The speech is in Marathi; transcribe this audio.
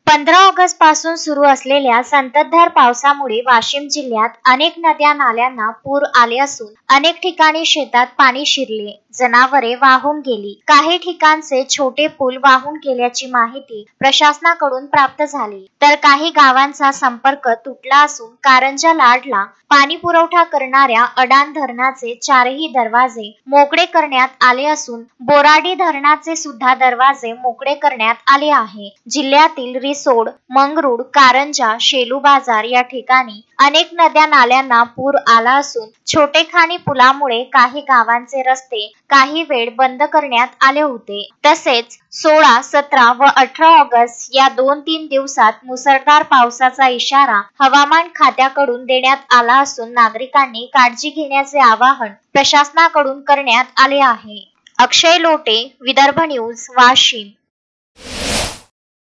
15 ऑगस्ट पासून सुरू असलेल्या संततधार पावसामुळे वाशिम जिल्ह्यात अनेक नद्या नाल्यांना पूर आले असून अनेक ठिकाणी शेतात पाणी शिरले, जनावरे वाहून गेली. काही ठिकाणचे छोटे पूल वाहून गेल्याची माहिती प्रशासनाकडून प्राप्त झाली, तर काही गावांचा संपर्क तुटला असून कारंजा लाडला पाणी पुरवठा करणाऱ्या अडाण धरणाचे 4ही दरवाजे मोकळे करण्यात आले असून बोराडी धरणाचे सुद्धा दरवाजे मोकळे करण्यात आले आहे. जिल्ह्यातील रिसोड, मंगरुळ, कारंजा, शेलू बाजार या ठिकाणी अनेक नद्या नाल्यांना पूर आला असून छोटेखानी पुलामुळे काही गावांचे रस्ते काही वेळ बंद करण्यात आले होते. तसेच 16, 17 व 18 ऑगस्ट या 2-3 दिवसात मुसळधार पावसाचा इशारा हवामान खात्याकडून देण्यात आला असून नागरिकांनी काळजी घेण्याचे आवाहन प्रशासनाकडून करण्यात आले आहे. अक्षय लोटे, विदर्भ न्यूज, वाशिम.